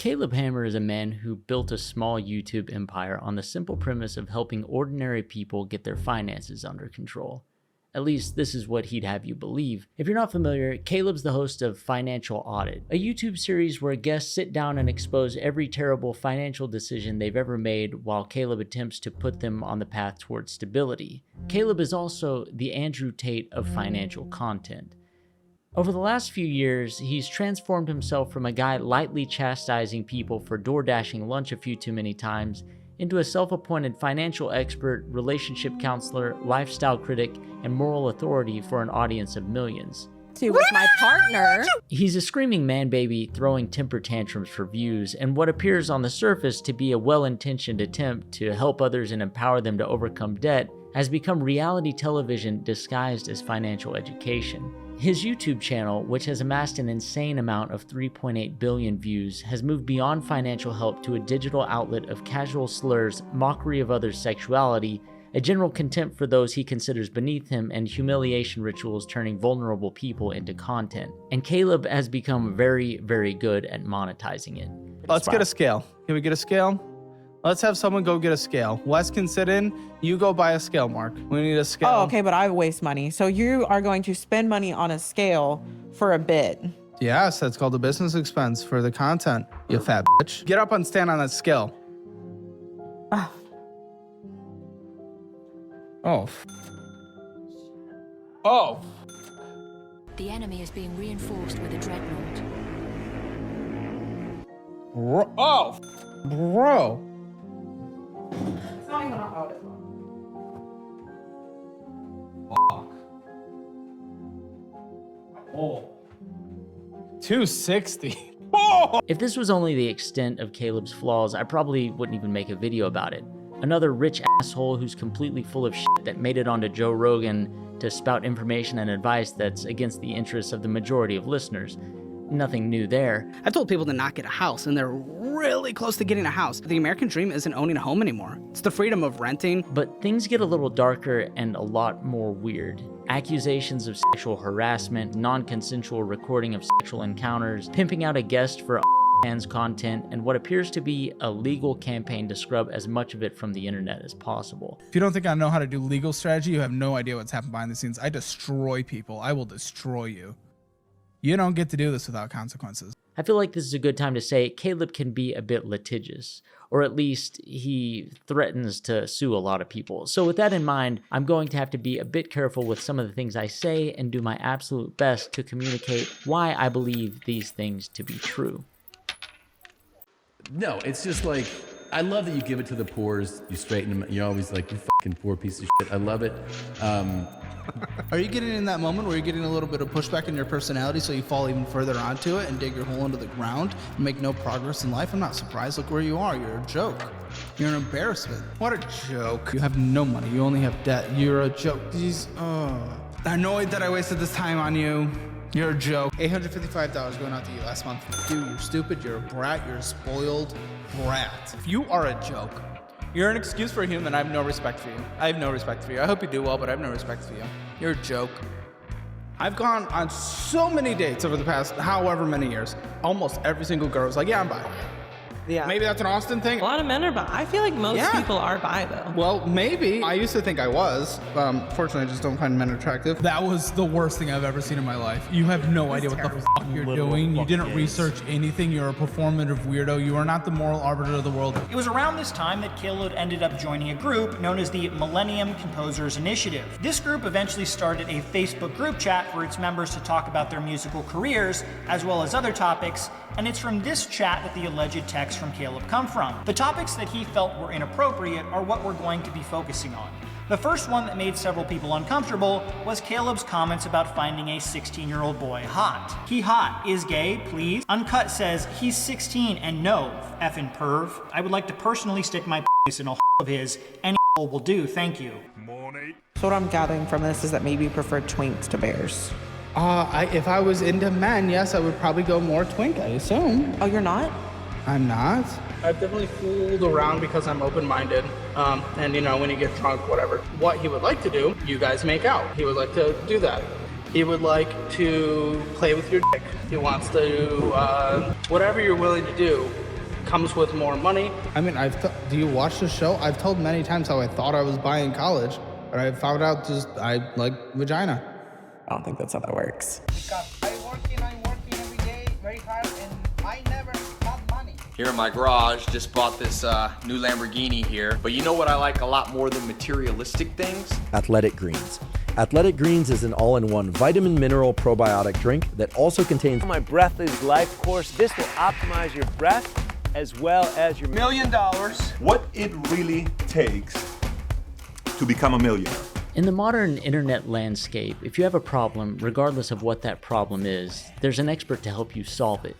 Caleb Hammer is a man who built a small YouTube empire on the simple premise of helping ordinary people get their finances under control. At least this is what he'd have you believe. If you're not familiar, Caleb's the host of Financial Audit, a YouTube series where guests sit down and expose every terrible financial decision they've ever made while Caleb attempts to put them on the path towards stability. Caleb is also the Andrew Tate of financial content. Over the last few years, he's transformed himself from a guy lightly chastising people for door-dashing lunch a few too many times into a self-appointed financial expert, relationship counselor, lifestyle critic, and moral authority for an audience of millions. With my partner. He's a screaming man-baby throwing temper tantrums for views, and what appears on the surface to be a well-intentioned attempt to help others and empower them to overcome debt has become reality television disguised as financial education. His YouTube channel, which has amassed an insane amount of 3.8 billion views, has moved beyond financial help to a digital outlet of casual slurs, mockery of others' sexuality, a general contempt for those he considers beneath him, and humiliation rituals turning vulnerable people into content. And Caleb has become very, very good at monetizing it. Let's get a scale. Can we get a scale? Let's have someone go get a scale. Wes can sit in. You go buy a scale, Mark. We need a scale. Oh, okay, but I waste money. So you are going to spend money on a scale for a bit. Yes, that's called a business expense for the content, you fat bitch. Get up and stand on that scale. Oh. Oh. The enemy is being reinforced with a dreadnought. Oh. Bro. It's not even on audit. Fuck. Oh. 260. Oh. If this was only the extent of Caleb's flaws, I probably wouldn't even make a video about it. Another rich asshole who's completely full of shit that made it onto Joe Rogan to spout information and advice that's against the interests of the majority of listeners. Nothing new there. I've told people to not get a house, and they're really close to getting a house. The American dream isn't owning a home anymore. It's the freedom of renting. But things get a little darker and a lot more weird. Accusations of sexual harassment, non-consensual recording of sexual encounters, pimping out a guest for fans content, and what appears to be a legal campaign to scrub as much of it from the internet as possible. If you don't think I know how to do legal strategy, you have no idea what's happened behind the scenes. I destroy people. I will destroy you. You don't get to do this without consequences. I feel like this is a good time to say Caleb can be a bit litigious, or at least he threatens to sue a lot of people. So with that in mind, I'm going to have to be a bit careful with some of the things I say and do my absolute best to communicate why I believe these things to be true. No, it's just like, I love that you give it to the poors, you straighten them, you're always like, you fucking poor piece of shit. I love it. Are you getting in that moment where you're getting a little bit of pushback in your personality so you fall even further onto it and dig your hole into the ground and make no progress in life? I'm not surprised. Look where you are. You're a joke. You're an embarrassment. What a joke. You have no money. You only have debt. You're a joke. Annoyed that I wasted this time on you. You're a joke. $855 going out to you last month. Dude, you're stupid. You're a brat. You're a spoiled brat. If you are a joke, you're an excuse for a human. I have no respect for you. I have no respect for you. I hope you do well, but I have no respect for you. You're a joke. I've gone on so many dates over the past however many years. Almost every single girl was like, yeah, I'm bi. Yeah. Maybe that's an Austin thing. A lot of men are bi. I feel like most people are bi, though. Well, maybe. I used to think I was. Fortunately, I just don't find men attractive. That was the worst thing I've ever seen in my life. You have no idea what the fuck you're doing. You didn't research anything. You're a performative weirdo. You are not the moral arbiter of the world. It was around this time that Caleb ended up joining a group known as the Millennium Composers Initiative. This group eventually started a Facebook group chat for its members to talk about their musical careers, as well as other topics, and it's from this chat that the alleged texts from Caleb come from. The topics that he felt were inappropriate are what we're going to be focusing on. The first one that made several people uncomfortable was Caleb's comments about finding a 16-year-old boy hot. He hot, is gay, please. Uncut says he's 16 and no, effing perv. I would like to personally stick my penis in a of his. Any will do, thank you. So what I'm gathering from this is that maybe you prefer twinks to bears. If I was into men, yes, I would probably go more twink, I assume. Oh, you're not? I'm not. I've definitely fooled around because I'm open-minded. And you know, when you get drunk, whatever. What he would like to do, you guys make out. He would like to do that. He would like to play with your dick. He wants to, whatever you're willing to do, comes with more money. I mean, do you watch the show? I've told many times how I thought I was buying college, but I found out I like vagina. I don't think that's how that works. Because I'm working every day very hard, and I never have money. Here in my garage, just bought this new Lamborghini here. But you know what I like a lot more than materialistic things? Athletic Greens. Athletic Greens is an all-in-one vitamin mineral probiotic drink that also contains my Breath is Life course. This will optimize your breath as well as your $1 million. What it really takes to become a millionaire. In the modern internet landscape, if you have a problem, regardless of what that problem is, there's an expert to help you solve it.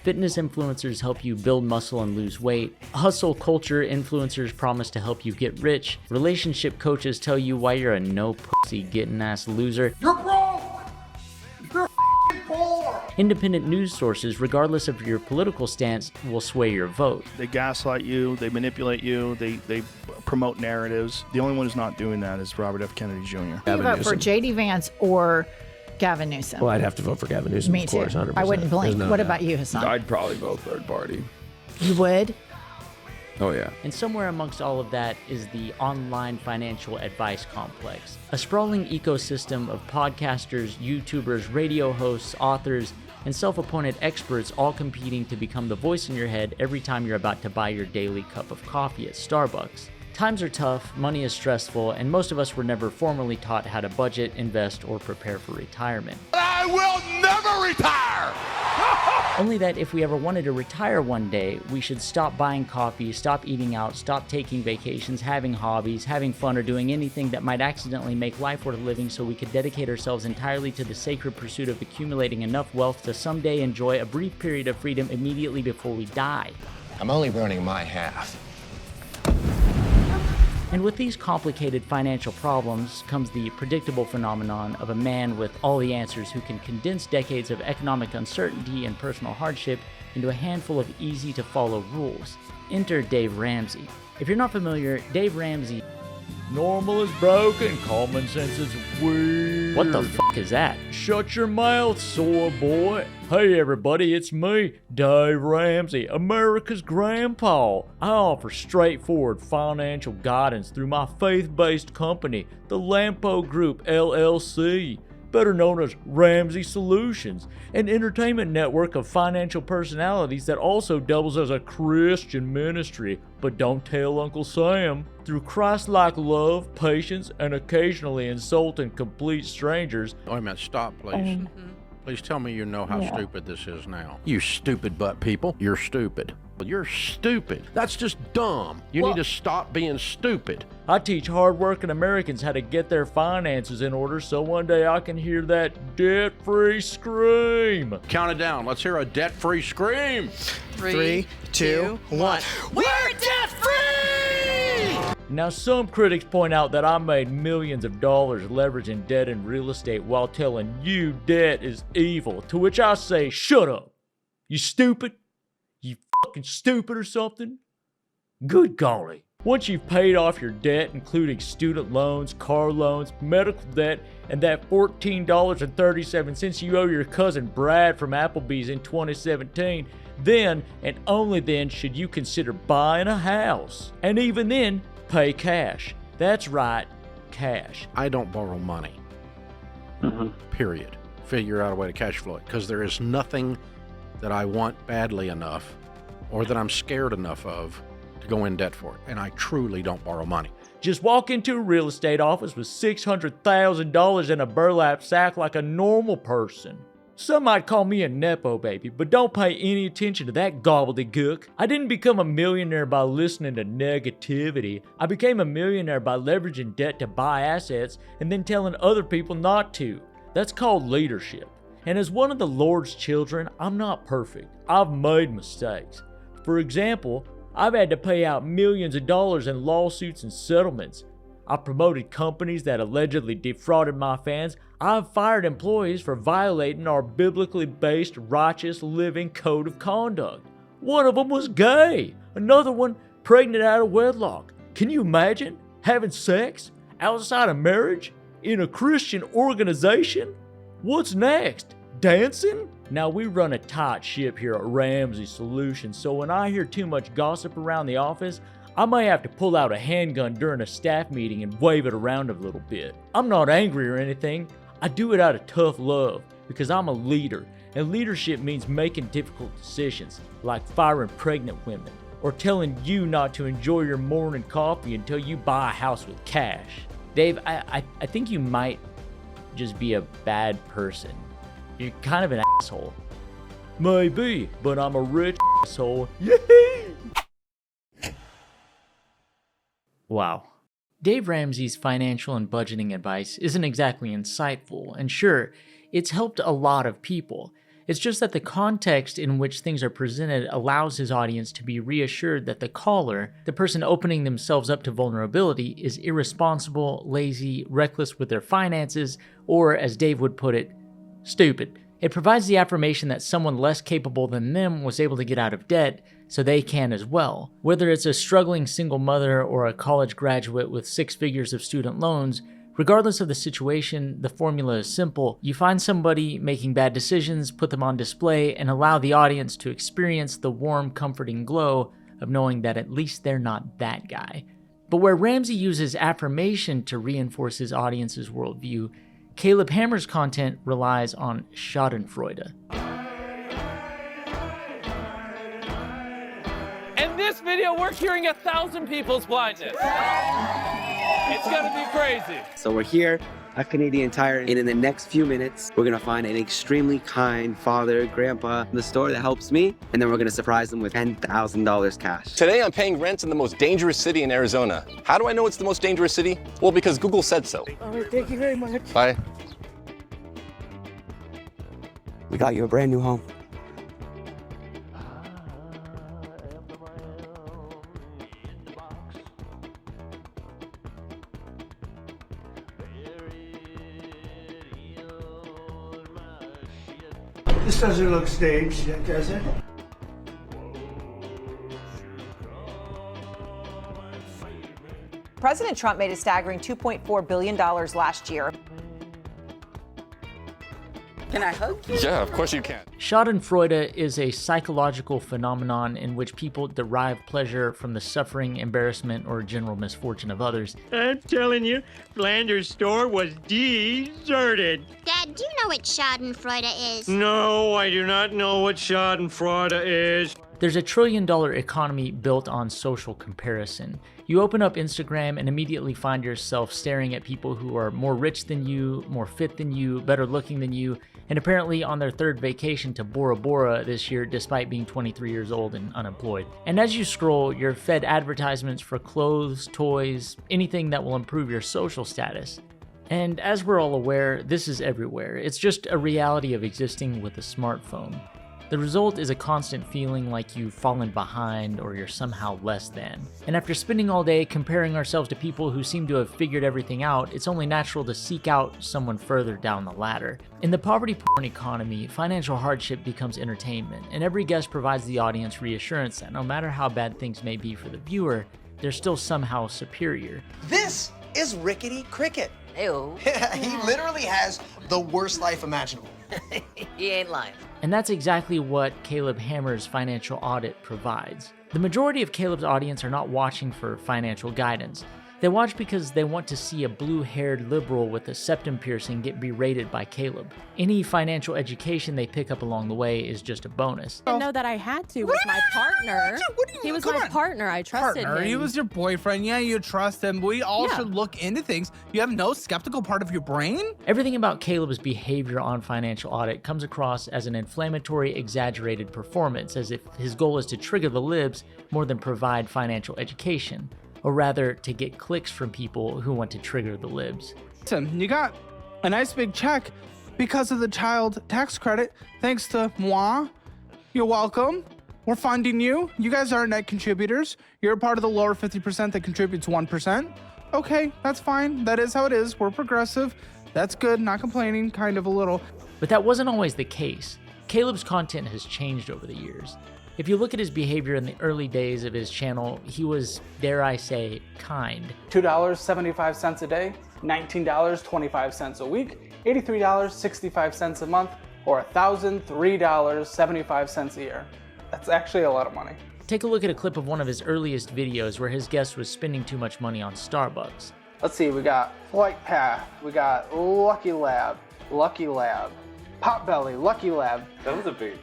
Fitness influencers help you build muscle and lose weight. Hustle culture influencers promise to help you get rich. Relationship coaches tell you why you're a no pussy getting ass loser. You're broke! You're f***ing poor! Independent news sources, regardless of your political stance, will sway your vote. They gaslight you, they manipulate you, they promote narratives. The only one who's not doing that is Robert F. Kennedy Jr. You vote for J.D. Vance or Gavin Newsom? Well, I'd have to vote for Gavin Newsom. Me of course, too. 100%. I wouldn't blink. What about you, Hassan? I'd probably vote third party. You would? Oh, yeah. And somewhere amongst all of that is the online financial advice complex, a sprawling ecosystem of podcasters, YouTubers, radio hosts, authors, and self-appointed experts all competing to become the voice in your head every time you're about to buy your daily cup of coffee at Starbucks. Times are tough, money is stressful, and most of us were never formally taught how to budget, invest, or prepare for retirement. I will never retire! Only that if we ever wanted to retire one day, we should stop buying coffee, stop eating out, stop taking vacations, having hobbies, having fun, or doing anything that might accidentally make life worth living so we could dedicate ourselves entirely to the sacred pursuit of accumulating enough wealth to someday enjoy a brief period of freedom immediately before we die. I'm only burning my half. And with these complicated financial problems comes the predictable phenomenon of a man with all the answers who can condense decades of economic uncertainty and personal hardship into a handful of easy-to-follow rules. Enter Dave Ramsey. If you're not familiar, Dave Ramsey... Normal is broken, common sense is weird. What the fuck is that? Shut your mouth, soy boy. Hey everybody, it's me, Dave Ramsey, America's grandpa. I offer straightforward financial guidance through my faith-based company, the Lampo Group LLC, better known as Ramsey Solutions, an entertainment network of financial personalities that also doubles as a Christian ministry. But don't tell Uncle Sam. Through Christ-like love, patience, and occasionally insulting complete strangers. Wait a minute, stop, please. Please tell me you know how stupid this is now. You stupid butt people. You're stupid. You're stupid. That's just dumb. You need to stop being stupid. I teach hard-working Americans how to get their finances in order so one day I can hear that debt-free scream. Count it down. Let's hear a debt-free scream. 3, 2, 1. We're debt-free! Now, some critics point out that I made millions of dollars leveraging debt in real estate while telling you debt is evil, to which I say, shut up. You stupid? You fucking stupid or something? Good golly. Once you've paid off your debt, including student loans, car loans, medical debt, and that $14.37 you owe your cousin Brad from Applebee's in 2017, then and only then should you consider buying a house. And even then, pay cash. That's right, cash. I don't borrow money. Period. Figure out a way to cash flow it, because there is nothing that I want badly enough or that I'm scared enough of to go in debt for it. And I truly don't borrow money. Just walk into a real estate office with $600,000 in a burlap sack like a normal person. Some might call me a Nepo baby, but don't pay any attention to that gobbledygook. I didn't become a millionaire by listening to negativity. I became a millionaire by leveraging debt to buy assets and then telling other people not to. That's called leadership. And as one of the Lord's children, I'm not perfect. I've made mistakes. For example, I've had to pay out millions of dollars in lawsuits and settlements. I've promoted companies that allegedly defrauded my fans. I've fired employees for violating our biblically based righteous living code of conduct. One of them was gay. Another one pregnant out of wedlock. Can you imagine having sex outside of marriage in a Christian organization? What's next? Dancing? Now, we run a tight ship here at Ramsey Solutions, so when I hear too much gossip around the office, I may have to pull out a handgun during a staff meeting and wave it around a little bit. I'm not angry or anything. I do it out of tough love because I'm a leader, and leadership means making difficult decisions, like firing pregnant women or telling you not to enjoy your morning coffee until you buy a house with cash. Dave, I think you might just be a bad person. You're kind of an asshole. Maybe, but I'm a rich asshole. Yay! Wow. Dave Ramsey's financial and budgeting advice isn't exactly insightful, and sure, it's helped a lot of people. It's just that the context in which things are presented allows his audience to be reassured that the caller, the person opening themselves up to vulnerability, is irresponsible, lazy, reckless with their finances, or, as Dave would put it, stupid. It provides the affirmation that someone less capable than them was able to get out of debt, so they can as well. Whether it's a struggling single mother or a college graduate with 6 figures of student loans, regardless of the situation, the formula is simple. You find somebody making bad decisions, put them on display, and allow the audience to experience the warm, comforting glow of knowing that at least they're not that guy. But where Ramsey uses affirmation to reinforce his audience's worldview, Caleb Hammer's content relies on schadenfreude. In this video, we're curing 1,000 people's blindness. It's gonna be crazy. So we're here at Canadian Tire, and in the next few minutes, we're gonna find an extremely kind father, grandpa in the store that helps me, and then we're gonna surprise them with $10,000 cash. Today I'm paying rent in the most dangerous city in Arizona. How do I know it's the most dangerous city? Well, because Google said so. All right, thank you very much. Bye. We got you a brand new home. This doesn't look staged, does it? President Trump made a staggering $2.4 billion last year. Can I hug you? Yeah, of course you can. Schadenfreude is a psychological phenomenon in which people derive pleasure from the suffering, embarrassment, or general misfortune of others. I'm telling you, Flanders' store was deserted. Dad, do you know what schadenfreude is? No, I do not know what schadenfreude is. There's a $1 trillion economy built on social comparison. You open up Instagram and immediately find yourself staring at people who are more rich than you, more fit than you, better looking than you, and apparently on their 3rd vacation to Bora Bora this year despite being 23 years old and unemployed. And as you scroll, you're fed advertisements for clothes, toys, anything that will improve your social status. And as we're all aware, this is everywhere. It's just a reality of existing with a smartphone. The result is a constant feeling like you've fallen behind or you're somehow less than. And after spending all day comparing ourselves to people who seem to have figured everything out, it's only natural to seek out someone further down the ladder. In the poverty porn economy, financial hardship becomes entertainment, and every guest provides the audience reassurance that no matter how bad things may be for the viewer, they're still somehow superior. This is Rickety Cricket. Ew. He literally has the worst life imaginable. He ain't lying. And that's exactly what Caleb Hammer's financial audit provides. The majority of Caleb's audience are not watching for financial guidance. They watch because they want to see a blue-haired liberal with a septum piercing get berated by Caleb. Any financial education they pick up along the way is just a bonus. I didn't know that I had to with my partner. He was my partner. I trusted him. He was your boyfriend. Yeah, you trust him. We all should look into things. You have no skeptical part of your brain? Everything about Caleb's behavior on financial audit comes across as an inflammatory, exaggerated performance, as if his goal is to trigger the libs more than provide financial education, or rather to get clicks from people who want to trigger the libs. Listen, you got a nice big check because of the child tax credit, thanks to moi. You're welcome. We're funding you. You guys are net contributors. You're a part of the lower 50% that contributes 1%. Okay, that's fine. That is how it is. We're progressive. That's good. Not complaining, kind of a little. But that wasn't always the case. Caleb's content has changed over the years. If you look at his behavior in the early days of his channel, he was, dare I say, kind. $2.75 a day, $19.25 a week, $83.65 a month, or $1,003.75 a year. That's actually a lot of money. Take a look at a clip of one of his earliest videos where his guest was spending too much money on Starbucks. Let's see, we got Flight Path, we got Lucky Lab, Potbelly, Lucky Lab. That was a big.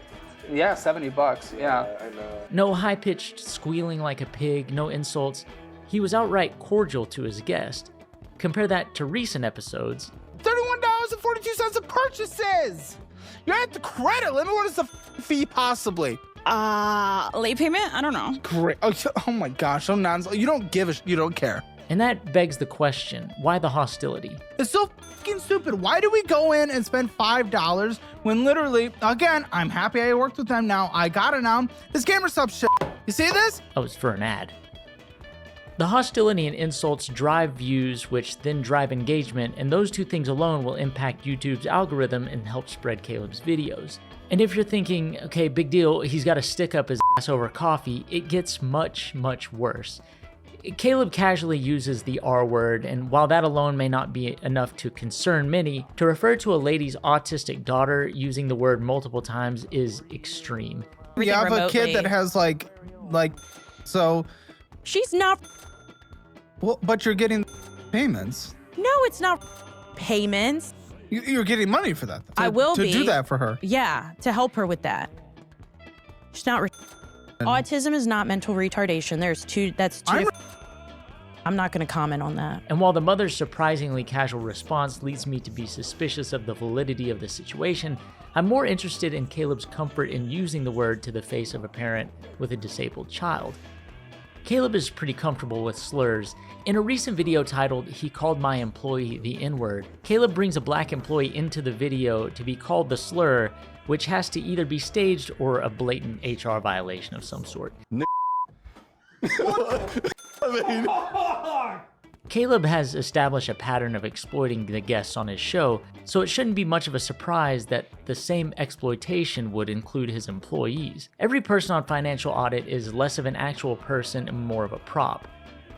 Yeah, $70, yeah. I know. No high-pitched squealing like a pig, no insults. He was outright cordial to his guest. Compare that to recent episodes. $31.42 of purchases! You're at the credit limit. What is the fee possibly? Late payment? I don't know. Great. Oh my gosh, so nonsense. You don't give a you don't care. And that begs the question, why the hostility? It's so fucking stupid. Why do we go in and spend $5 when literally, again, I'm happy I worked with them now. I got it now. This gamer sub shit. You see this? Oh, it's for an ad. The hostility and insults drive views, which then drive engagement, and those two things alone will impact YouTube's algorithm and help spread Caleb's videos. And if you're thinking, okay, big deal, he's got to stick up his ass over coffee, it gets much, much worse. Caleb casually uses the R word, and while that alone may not be enough to concern many, to refer to a lady's autistic daughter using the word multiple times is extreme. You have a kid that has so... She's not... Well, but you're getting payments. No, it's not payments. You're getting money for that. I will be. To do that for her. Yeah, to help her with that. She's not... Autism is not mental retardation. That's two... I'm not going to comment on that. And while the mother's surprisingly casual response leads me to be suspicious of the validity of the situation, I'm more interested in Caleb's comfort in using the word to the face of a parent with a disabled child. Caleb is pretty comfortable with slurs. In a recent video titled, "He Called My Employee the N-Word," Caleb brings a black employee into the video to be called the slur, which has to either be staged or a blatant HR violation of some sort. Caleb has established a pattern of exploiting the guests on his show, so it shouldn't be much of a surprise that the same exploitation would include his employees. Every person on Financial Audit is less of an actual person and more of a prop.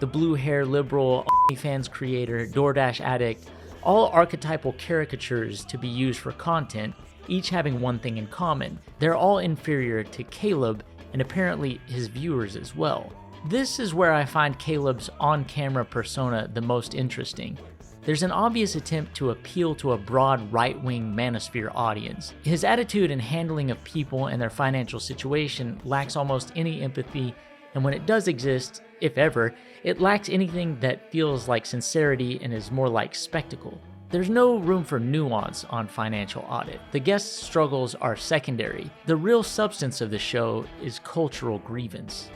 The blue hair liberal, OnlyFans creator, DoorDash addict, all archetypal caricatures to be used for content, each having one thing in common. They're all inferior to Caleb and apparently his viewers as well. This is where I find Caleb's on-camera persona the most interesting. There's an obvious attempt to appeal to a broad right-wing manosphere audience. His attitude and handling of people and their financial situation lacks almost any empathy, and when it does exist, if ever, it lacks anything that feels like sincerity and is more like spectacle. There's no room for nuance on Financial Audit. The guests' struggles are secondary. The real substance of the show is cultural grievance.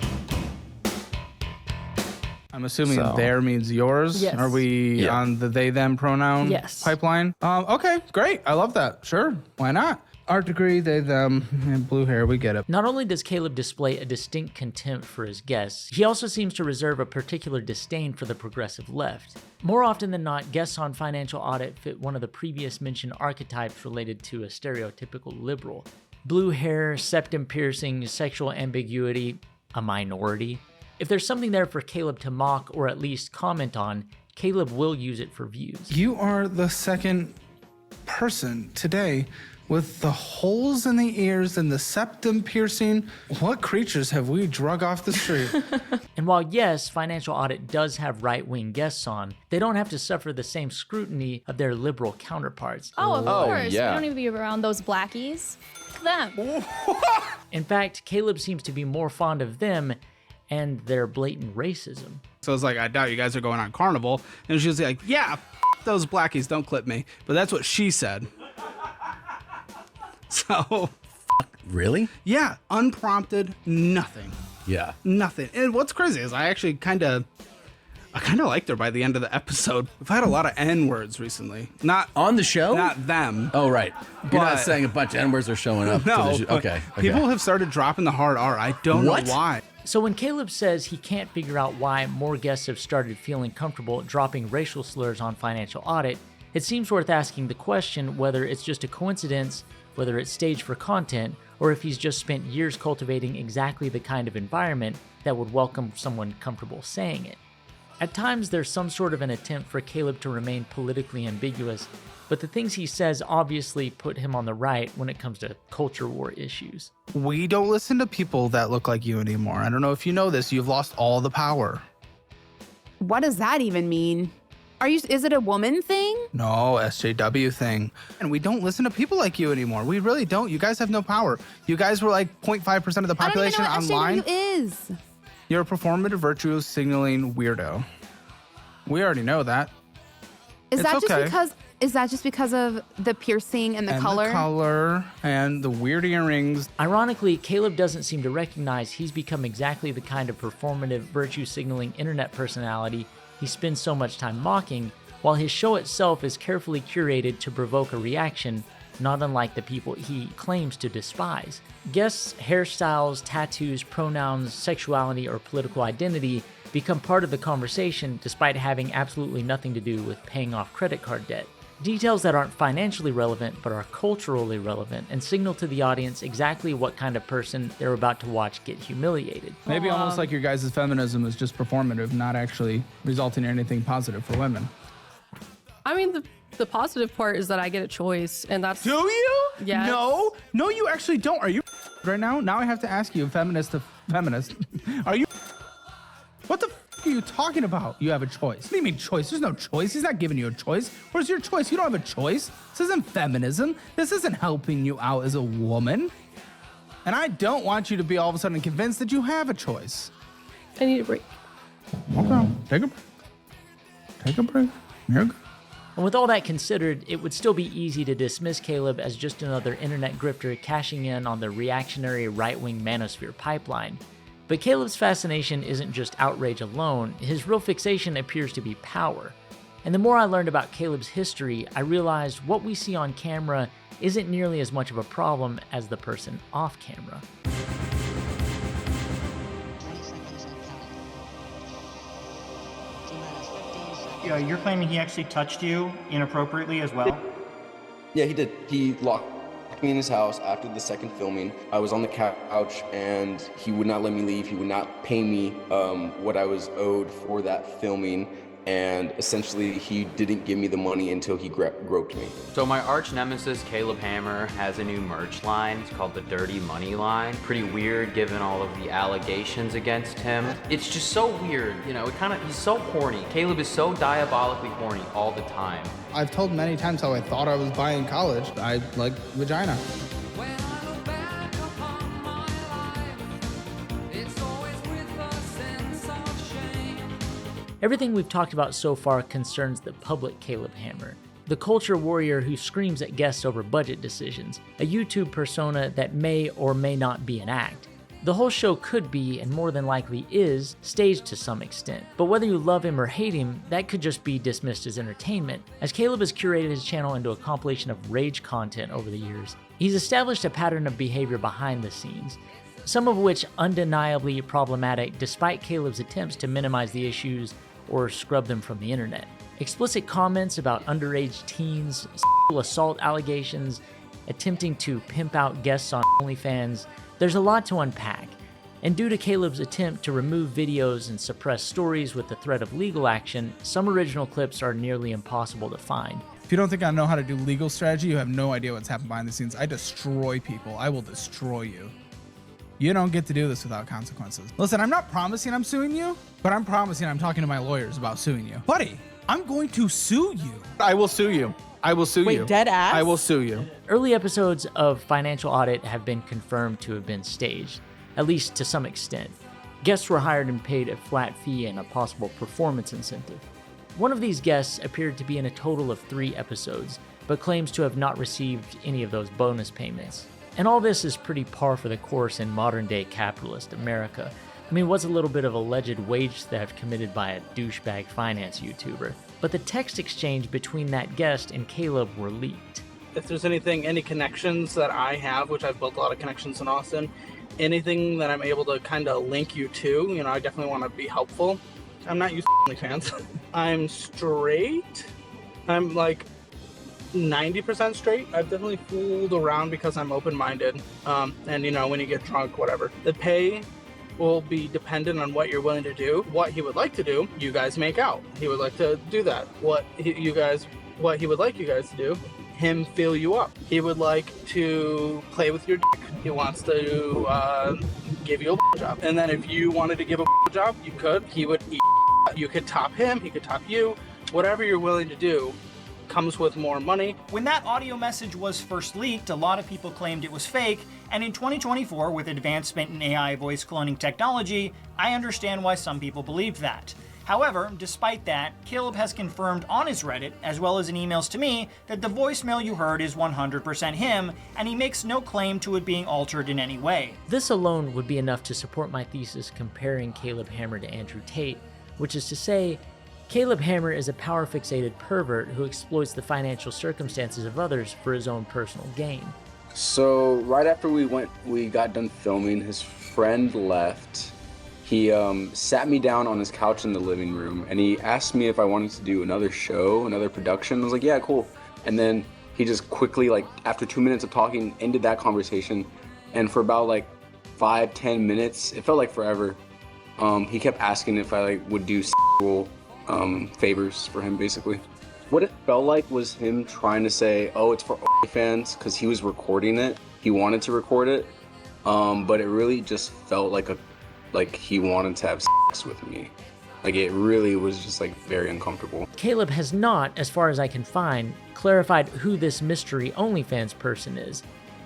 I'm assuming there means yours. Yes. Are we on the they-them pronoun pipeline? Okay, great. I love that. Sure. Why not? Art degree, they-them, and blue hair. We get it. Not only does Caleb display a distinct contempt for his guests, he also seems to reserve a particular disdain for the progressive left. More often than not, guests on Financial Audit fit one of the previous mentioned archetypes related to a stereotypical liberal. Blue hair, septum piercing, sexual ambiguity, a minority. If there's something there for Caleb to mock or at least comment on, Caleb will use it for views. You are the second person today with the holes in the ears and the septum piercing. What creatures have we drug off the street? And while yes, Financial Audit does have right-wing guests on, they don't have to suffer the same scrutiny of their liberal counterparts. Oh, of course. Yeah. We don't need to be around those blackies. F them. In fact, Caleb seems to be more fond of them and their blatant racism. So it's like, I doubt you guys are going on Carnival. And she was like, yeah, those blackies, don't clip me. But that's what she said. So. Really? Yeah, unprompted, nothing. Yeah. Nothing. And what's crazy is I actually kind of liked her by the end of the episode. We've had a lot of N-words recently. Not on the show? Not them. Oh, right. You're not saying a bunch of N-words are showing up. No. Okay. People have started dropping the hard R. I don't know why. So when Caleb says he can't figure out why more guests have started feeling comfortable dropping racial slurs on Financial Audit, it seems worth asking the question whether it's just a coincidence, whether it's staged for content, or if he's just spent years cultivating exactly the kind of environment that would welcome someone comfortable saying it. At times, there's some sort of an attempt for Caleb to remain politically ambiguous, but the things he says obviously put him on the right when it comes to culture war issues. We don't listen to people that look like you anymore. I don't know if you know this, you've lost all the power. What does that even mean? Is it a woman thing? No, SJW thing. And we don't listen to people like you anymore. We really don't. You guys have no power. You guys were like 0.5% of the population online. I don't even know what SJW is. You're a performative virtue signaling weirdo. We already know that. Is that just because of the piercing and the color? The color and the weird earrings. Ironically, Caleb doesn't seem to recognize he's become exactly the kind of performative virtue signaling internet personality he spends so much time mocking, while his show itself is carefully curated to provoke a reaction, not unlike the people he claims to despise. Guests' hairstyles, tattoos, pronouns, sexuality, or political identity become part of the conversation despite having absolutely nothing to do with paying off credit card debt. Details that aren't financially relevant but are culturally relevant and signal to the audience exactly what kind of person they're about to watch get humiliated. Maybe almost like your guys' feminism is just performative, not actually resulting in anything positive for women. I mean, the positive part is that I get a choice, and that's... Do you? Yes. No, you actually don't. Are you right now? Now I have to ask you, feminist to feminist. Are you... What the are you talking about? You have a choice. What do you mean choice? There's no choice. He's not giving you a choice. Where's your choice? You don't have a choice. This isn't feminism. This isn't helping you out as a woman. And I don't want you to be all of a sudden convinced that you have a choice. I need a break. Okay, take a break. Take a break. You're good. And with all that considered, it would still be easy to dismiss Caleb as just another internet grifter cashing in on the reactionary right-wing manosphere pipeline. But Caleb's fascination isn't just outrage alone, his real fixation appears to be power. And the more I learned about Caleb's history, I realized what we see on camera isn't nearly as much of a problem as the person off camera. You're claiming he actually touched you inappropriately as well? Yeah, he did. He locked me in his house after the second filming. I was on the couch and he would not let me leave. He would not pay me what I was owed for that filming. And essentially he didn't give me the money until he groped me. So my arch nemesis, Caleb Hammer, has a new merch line. It's called the Dirty Money line. Pretty weird given all of the allegations against him. It's just so weird, you know, he's so horny. Caleb is so diabolically horny all the time. I've told many times how I thought I was buying college. I like vagina. Everything we've talked about so far concerns the public Caleb Hammer, the culture warrior who screams at guests over budget decisions, a YouTube persona that may or may not be an act. The whole show could be, and more than likely is, staged to some extent. But whether you love him or hate him, that could just be dismissed as entertainment, as Caleb has curated his channel into a compilation of rage content over the years. He's established a pattern of behavior behind the scenes, some of which undeniably problematic despite Caleb's attempts to minimize the issues or scrub them from the internet. Explicit comments about underage teens, sexual assault allegations, attempting to pimp out guests on OnlyFans. There's a lot to unpack, and due to Caleb's attempt to remove videos and suppress stories with the threat of legal action, some original clips are nearly impossible to find. If you don't think I know how to do legal strategy, you have no idea what's happened behind the scenes. I destroy people. I will destroy you. You don't get to do this without consequences. Listen, I'm not promising I'm suing you, but I'm promising I'm talking to my lawyers about suing you. Buddy, I'm going to sue you. I will sue you. I will sue you. Wait, dead ass? I will sue you. Early episodes of Financial Audit have been confirmed to have been staged, at least to some extent. Guests were hired and paid a flat fee and a possible performance incentive. One of these guests appeared to be in a total of 3 episodes, but claims to have not received any of those bonus payments. And all this is pretty par for the course in modern-day capitalist America. I mean, what's a little bit of alleged wage theft committed by a douchebag finance YouTuber? But the text exchange between that guest and Caleb were leaked. If there's any connections that I have, which I've built a lot of connections in Austin, anything that I'm able to kind of link you to, I definitely want to be helpful. I'm not used to OnlyFans. I'm straight. I'm like 90% straight. I've definitely fooled around because I'm open-minded. And when you get drunk, whatever. The pay will be dependent on what you're willing to do. What he would like to do, you guys make out. He would like to do that. What you guys what he would like you guys to do, him fill you up. He would like to play with your dick. He wants to give you a job. And then if you wanted to give a job, you could. He would eat. You could top him, he could top you. Whatever you're willing to do comes with more money. When that audio message was first leaked, a lot of people claimed it was fake, and in 2024, with advancement in AI voice cloning technology, I understand why some people believed that. However, despite that, Caleb has confirmed on his Reddit, as well as in emails to me, that the voicemail you heard is 100% him, and he makes no claim to it being altered in any way. This alone would be enough to support my thesis comparing Caleb Hammer to Andrew Tate, which is to say, Caleb Hammer is a power-fixated pervert who exploits the financial circumstances of others for his own personal gain. So right after we got done filming, his friend left. He sat me down on his couch in the living room and he asked me if I wanted to do another show, another production. I was like, yeah, cool. And then he just quickly, like after 2 minutes of talking, ended that conversation. And for about like 5-10 minutes, it felt like forever. He kept asking if I would do sexual favors for him, basically. What it felt like was him trying to say, oh, it's for OnlyFans, because he was recording it. He wanted to record it, but it really just felt like he wanted to have sex with me. Like, it really was just like very uncomfortable. Caleb has not, as far as I can find, clarified who this mystery OnlyFans person is.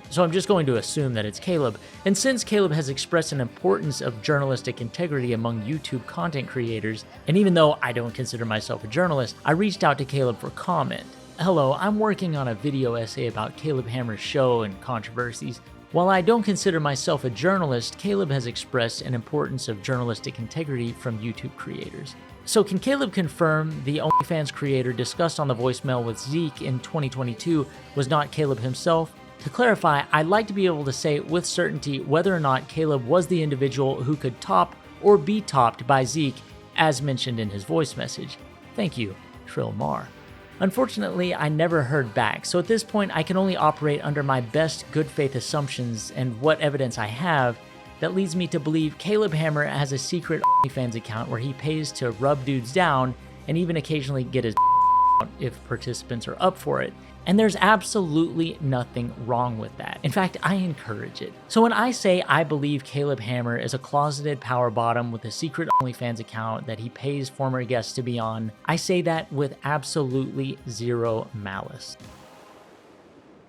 So I'm just going to assume that it's Caleb. And since Caleb has expressed an importance of journalistic integrity among YouTube content creators, and even though I don't consider myself a journalist, I reached out to Caleb for comment. Hello, I'm working on a video essay about Caleb Hammer's show and controversies. While I don't consider myself a journalist, Caleb has expressed an importance of journalistic integrity from YouTube creators. So can Caleb confirm the OnlyFans creator discussed on the voicemail with Zeke in 2022 was not Caleb himself? To clarify, I'd like to be able to say with certainty whether or not Caleb was the individual who could top or be topped by Zeke, as mentioned in his voice message. Thank you, Trill Mar. Unfortunately, I never heard back, so at this point I can only operate under my best good faith assumptions and what evidence I have that leads me to believe Caleb Hammer has a secret OnlyFans account where he pays to rub dudes down and even occasionally get his out if participants are up for it. And there's absolutely nothing wrong with that. In fact, I encourage it. So when I say I believe Caleb Hammer is a closeted power bottom with a secret OnlyFans account that he pays former guests to be on, I say that with absolutely zero malice.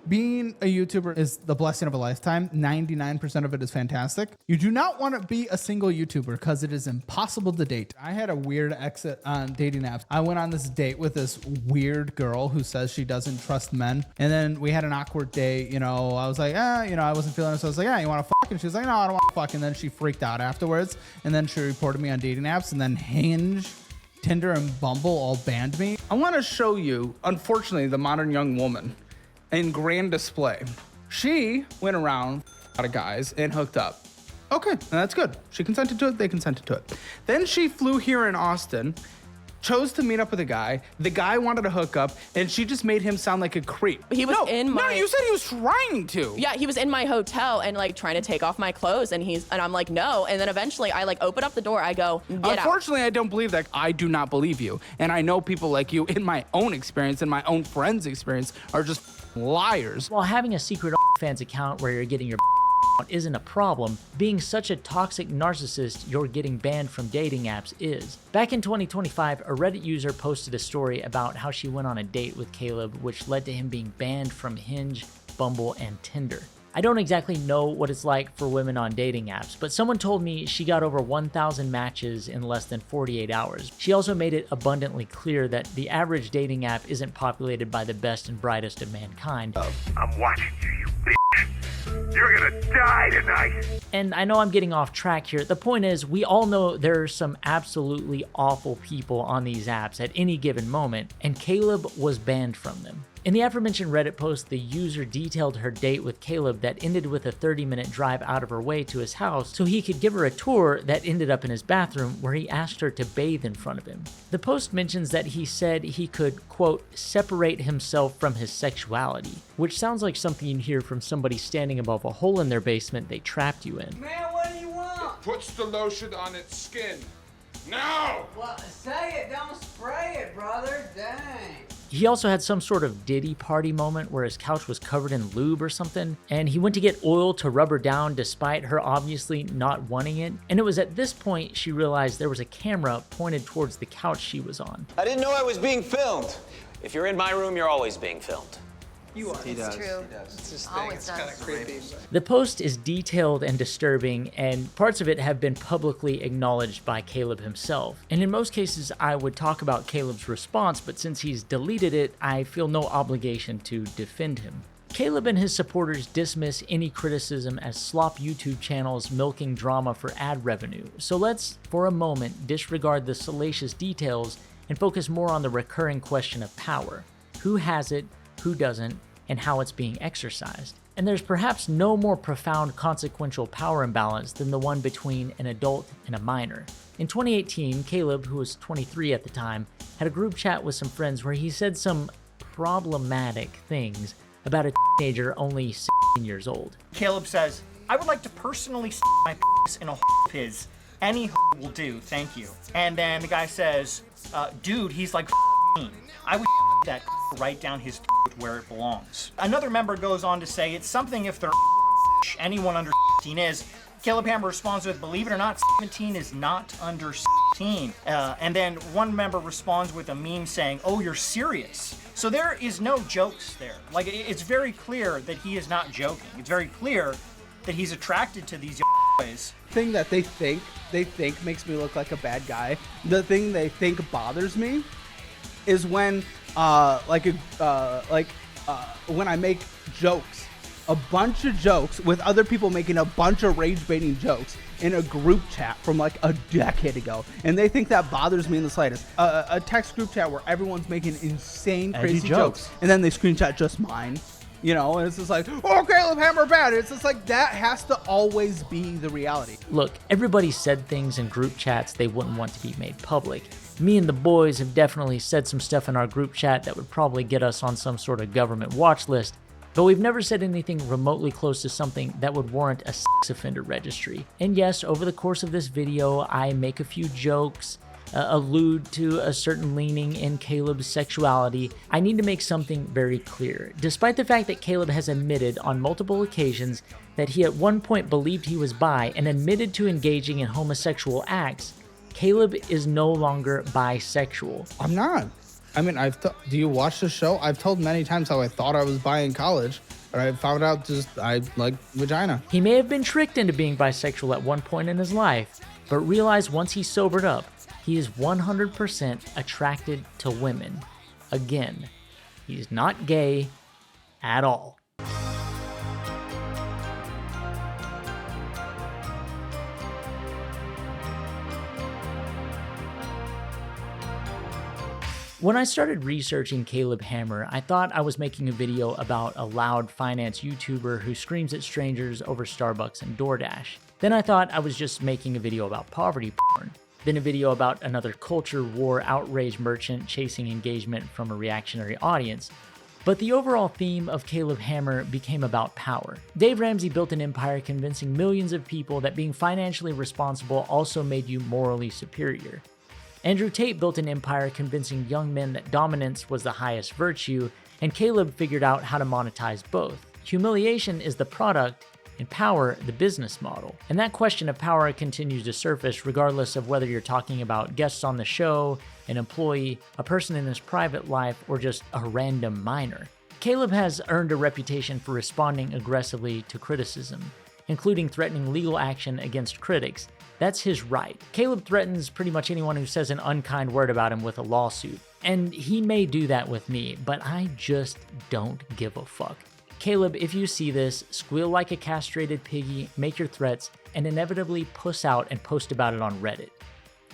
Being a YouTuber is the blessing of a lifetime. 99% of it is fantastic. You do not want to be a single YouTuber because it is impossible to date. I had a weird exit on dating apps. I went on this date with this weird girl who says she doesn't trust men. And then we had an awkward date. You know, I was like, I wasn't feeling it. So I was like, you want to fuck? And she was like, no, I don't want to fuck. And then she freaked out afterwards. And then she reported me on dating apps. And then Hinge, Tinder, and Bumble all banned me. I want to show you, unfortunately, the modern young woman in grand display. She went around a lot of guys and hooked up. Okay, that's good. She consented to it, they consented to it. Then she flew here in Austin, chose to meet up with a guy. The guy wanted to hook up, and she just made him sound like a creep. He was in my... No, you said he was trying to. Yeah, he was in my hotel and like trying to take off my clothes, and I'm like, no. And then eventually I like open up the door, I go, get out. Unfortunately, I don't believe that. I do not believe you. And I know people like you in my own experience, in my own friends' experience, are just liars. While having a secret OnlyFans account where you're getting your isn't a problem, being such a toxic narcissist you're getting banned from dating apps is. Back in 2025, a Reddit user posted a story about how she went on a date with Caleb, which led to him being banned from Hinge, Bumble, and Tinder. I don't exactly know what it's like for women on dating apps, but someone told me she got over 1,000 matches in less than 48 hours. She also made it abundantly clear that the average dating app isn't populated by the best and brightest of mankind. I'm watching you, you bitch. You're gonna die tonight. And I know I'm getting off track here. The point is, we all know there are some absolutely awful people on these apps at any given moment, and Caleb was banned from them. In the aforementioned Reddit post, the user detailed her date with Caleb that ended with a 30-minute drive out of her way to his house so he could give her a tour that ended up in his bathroom where he asked her to bathe in front of him. The post mentions that he said he could, quote, separate himself from his sexuality, which sounds like something you'd hear from somebody standing above a hole in their basement they trapped you in. Man, what do you want? It puts the lotion on its skin. Now! Well, say it, don't spray it, brother. Dang. He also had some sort of Diddy party moment where his couch was covered in lube or something, and he went to get oil to rub her down despite her obviously not wanting it. And it was at this point she realized there was a camera pointed towards the couch she was on. I didn't know I was being filmed. If you're in my room, you're always being filmed. You are. It's true. It's this thing. It's kind of creepy. The post is detailed and disturbing, and parts of it have been publicly acknowledged by Caleb himself. And in most cases, I would talk about Caleb's response, but since he's deleted it, I feel no obligation to defend him. Caleb and his supporters dismiss any criticism as slop YouTube channels milking drama for ad revenue. So let's, for a moment, disregard the salacious details and focus more on the recurring question of power. Who has it, who doesn't, and how it's being exercised. And there's perhaps no more profound consequential power imbalance than the one between an adult and a minor. In 2018, Caleb, who was 23 at the time, had a group chat with some friends where he said some problematic things about a teenager only 16 years old. Caleb says, I would like to personally my in a of his. Any will do, thank you. And then the guy says, dude, he's like I would that right down his where it belongs. Another member goes on to say it's something if they're anyone under 16 is. Caleb Hammer responds with, believe it or not, 17 is not under 16. And then one member responds with a meme saying, oh, you're serious. So there is no jokes there. Like, it's very clear that he is not joking. It's very clear that he's attracted to these boys. Thing that they think makes me look like a bad guy. The thing they think bothers me is when when I make jokes, a bunch of jokes with other people making a bunch of rage baiting jokes in a group chat from like a decade ago, and they think that bothers me in the slightest. A text group chat where everyone's making insane crazy jokes, and then they screenshot just mine, you know, and it's just like, oh, Caleb Hammer bad. It's just like that has to always be the reality. Look, everybody said things in group chats they wouldn't want to be made public. Me and the boys have definitely said some stuff in our group chat that would probably get us on some sort of government watch list, but we've never said anything remotely close to something that would warrant a sex offender registry. And yes, over the course of this video, I make a few jokes, allude to a certain leaning in Caleb's sexuality. I need to make something very clear. Despite the fact that Caleb has admitted on multiple occasions that he at one point believed he was bi and admitted to engaging in homosexual acts, Caleb is no longer bisexual. I'm not. I mean, do you watch the show? I've told many times how I thought I was bi in college, but I found out just I like vagina. He may have been tricked into being bisexual at one point in his life, but realized once he sobered up, he is 100% attracted to women. Again, he's not gay at all. When I started researching Caleb Hammer, I thought I was making a video about a loud finance YouTuber who screams at strangers over Starbucks and DoorDash. Then I thought I was just making a video about poverty porn. Then a video about another culture war outrage merchant chasing engagement from a reactionary audience. But the overall theme of Caleb Hammer became about power. Dave Ramsey built an empire convincing millions of people that being financially responsible also made you morally superior. Andrew Tate built an empire convincing young men that dominance was the highest virtue, and Caleb figured out how to monetize both. Humiliation is the product, and power the business model. And that question of power continues to surface regardless of whether you're talking about guests on the show, an employee, a person in his private life, or just a random minor. Caleb has earned a reputation for responding aggressively to criticism, including threatening legal action against critics. That's his right. Caleb threatens pretty much anyone who says an unkind word about him with a lawsuit. And he may do that with me, but I just don't give a fuck. Caleb, if you see this, squeal like a castrated piggy, make your threats, and inevitably puss out and post about it on Reddit.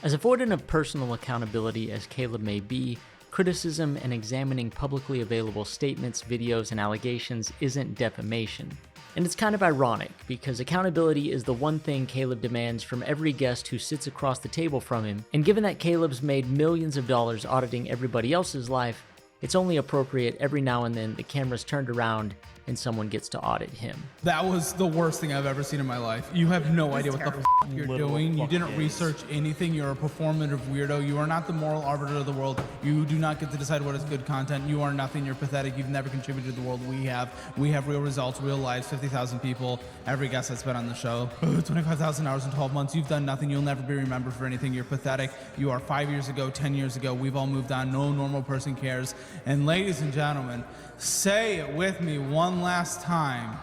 As avoidant of personal accountability as Caleb may be, criticism and examining publicly available statements, videos, and allegations isn't defamation. And it's kind of ironic, because accountability is the one thing Caleb demands from every guest who sits across the table from him, and given that Caleb's made millions of dollars auditing everybody else's life, It's only appropriate every now and then the camera's turned around and someone gets to audit him. That was the worst thing I've ever seen in my life. You have no idea what the f you're doing. You didn't research anything. You're a performative weirdo. You are not the moral arbiter of the world. You do not get to decide what is good content. You are nothing. You're pathetic. You've never contributed to the world we have. We have real results, real lives, 50,000 people. Every guest that's been on the show. 25,000 hours in 12 months. You've done nothing. You'll never be remembered for anything. You're pathetic. You are 5 years ago, 10 years ago. We've all moved on. No normal person cares. And ladies and gentlemen, say it with me one last time.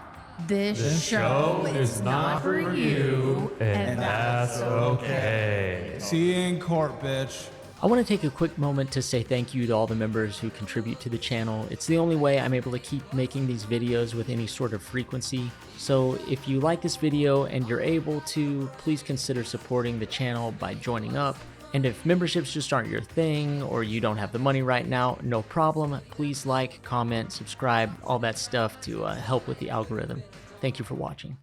This show is not for you, and that's okay. See you in court, bitch. I want to take a quick moment to say thank you to all the members who contribute to the channel. It's the only way I'm able to keep making these videos with any sort of frequency. So if you like this video and you're able to, please consider supporting the channel by joining up. And if memberships just aren't your thing, or you don't have the money right now, no problem. Please like, comment, subscribe, all that stuff to help with the algorithm. Thank you for watching.